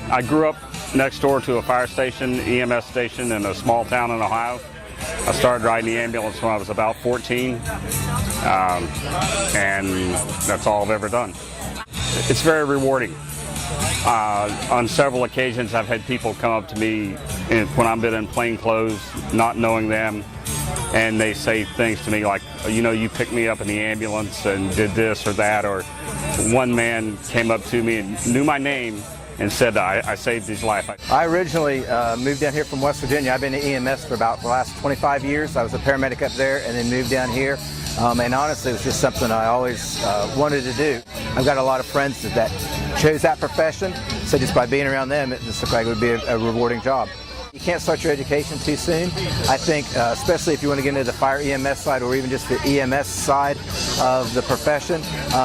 I grew up next door to a fire station, EMS station in a small town in Ohio. I started riding the ambulance when I was about 14, and that's all I've ever done. It's very rewarding. On several occasions, I've had people come up to me when I've been in plain clothes, not knowing them, and they say things to me like, you know, you picked me up in the ambulance and did this or that, or one man came up to me and knew my name and said, I saved his life. I originally moved down here from West Virginia. I've been in EMS for about the last 25 years. I was a paramedic up there and then moved down here. And honestly, it was just something I always wanted to do. I've got a lot of friends that chose that profession, so just by being around them, it just looked like it would be a rewarding job. You can't start your education too soon. I think, especially if you want to get into the fire EMS side or even just the EMS side of the profession,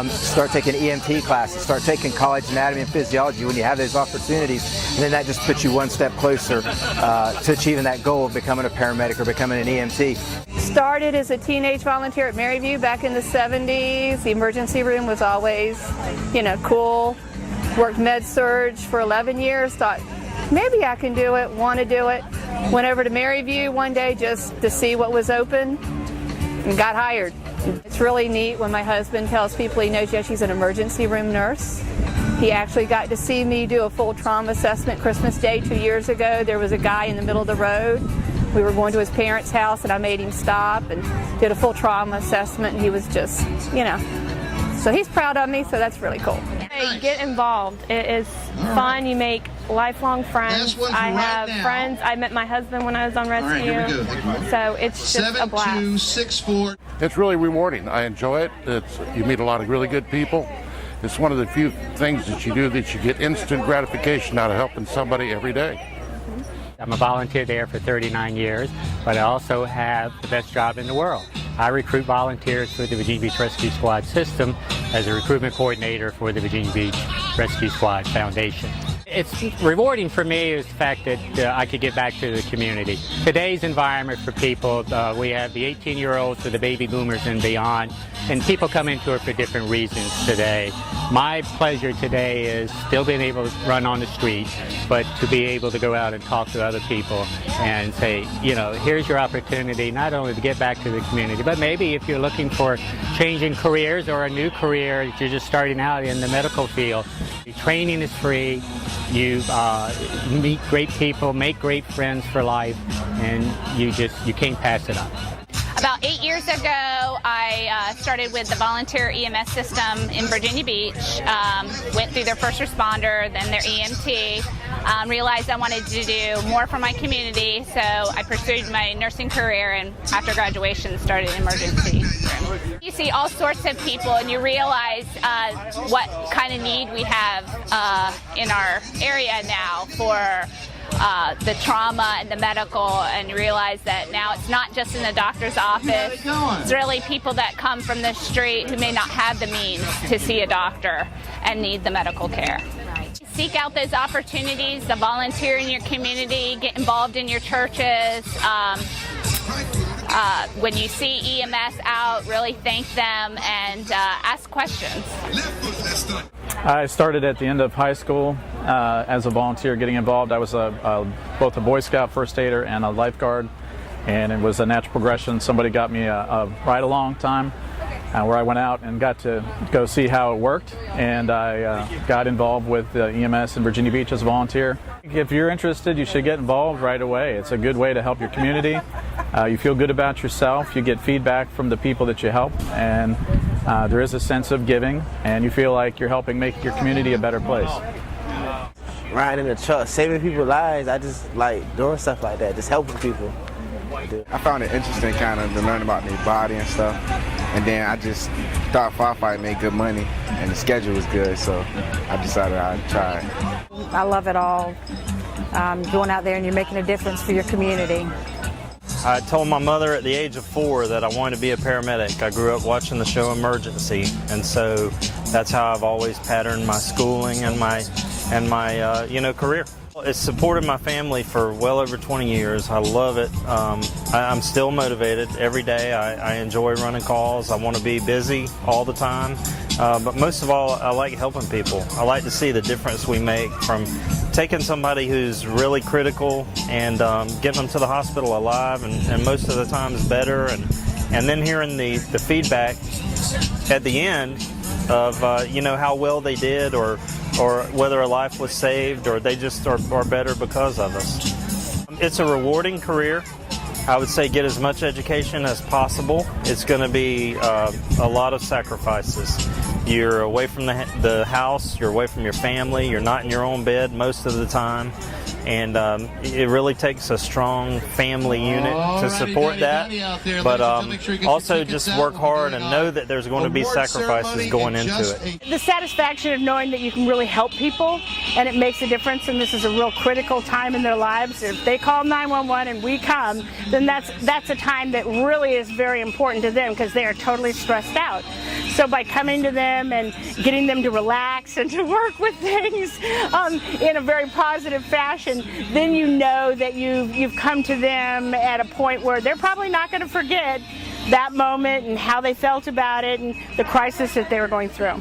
start taking EMT classes, start taking college anatomy and physiology when you have those opportunities, and then that just puts you one step closer to achieving that goal of becoming a paramedic or becoming an EMT. Started as a teenage volunteer at Maryview back in the 70s. The emergency room was always, cool. Worked med-surg for 11 years, thought, maybe I can do it, want to do it. Went over to Maryview one day just to see what was open and got hired. It's really neat when my husband tells people he knows, yes, she's an emergency room nurse. He actually got to see me do a full trauma assessment Christmas Day 2 years ago. There was a guy in the middle of the road. We were going to his parents' house and I made him stop and did a full trauma assessment, and he was just, so he's proud of me, so that's really cool. Hey, get involved. It is fun. You make lifelong friends. I have friends. I met my husband when I was on rescue. So it's just a blast. 7264. It's really rewarding. I enjoy it. You meet a lot of really good people. It's one of the few things that you do that you get instant gratification out of helping somebody every day. I'm a volunteer there for 39 years, but I also have the best job in the world. I recruit volunteers for the Virginia Beach Rescue Squad system as a recruitment coordinator for the Virginia Beach Rescue Squad Foundation. It's rewarding for me is the fact that I could give back to the community. Today's environment for people, we have the 18-year-olds, the baby boomers and beyond, and people come into it for different reasons today. My pleasure today is still being able to run on the street, but to be able to go out and talk to other people and say, here's your opportunity not only to get back to the community, but maybe if you're looking for changing careers or a new career, if you're just starting out in the medical field, the training is free. You meet great people, make great friends for life, and you can't pass it up. About 8 years ago, I started with the volunteer EMS system in Virginia Beach, went through their first responder, then their EMT, realized I wanted to do more for my community, so I pursued my nursing career, and after graduation started emergency room. You see all sorts of people and you realize what kind of need we have in our area now for the trauma and the medical, and you realize that now it's not just in the doctor's office. It's really people that come from the street who may not have the means to see a doctor and need the medical care. Seek out those opportunities to volunteer in your community, get involved in your churches. When you see EMS out, really thank them and ask questions. I started at the end of high school as a volunteer getting involved. I was both a Boy Scout first aider and a lifeguard, and it was a natural progression. Somebody got me a ride-along time where I went out and got to go see how it worked, and I got involved with EMS in Virginia Beach as a volunteer. If you're interested, you should get involved right away. It's a good way to help your community. You feel good about yourself, you get feedback from the people that you help, and there is a sense of giving, and you feel like you're helping make your community a better place. Riding in the truck, saving people's lives, I just like doing stuff like that, just helping people. I found it interesting kind of to learn about their body and stuff, and then I just thought firefighting made good money and the schedule was good, so I decided I'd try it. I love it all. Going out there and you're making a difference for your community. I told my mother at the age of 4 that I wanted to be a paramedic. I grew up watching the show Emergency, and so that's how I've always patterned my schooling and my career. It's supported my family for well over 20 years. I love it. I'm still motivated every day. I enjoy running calls. I want to be busy all the time, But most of all, I like helping people. I like to see the difference we make from taking somebody who's really critical and getting them to the hospital alive and most of the times better, and then hearing the feedback at the end of how well they did or whether a life was saved or they just are better because of us. It's a rewarding career. I would say get as much education as possible. It's going to be a lot of sacrifices. You're away from the house, you're away from your family, you're not in your own bed most of the time, and it really takes a strong family unit to support that, but also just work hard and know that there's going to be sacrifices going into it. The satisfaction of knowing that you can really help people and it makes a difference, and this is a real critical time in their lives. If they call 911 and we come, then that's a time that really is very important to them because they are totally stressed out. So by coming to them and getting them to relax and to work with things in a very positive fashion, then you know that you've come to them at a point where they're probably not going to forget that moment and how they felt about it and the crisis that they were going through.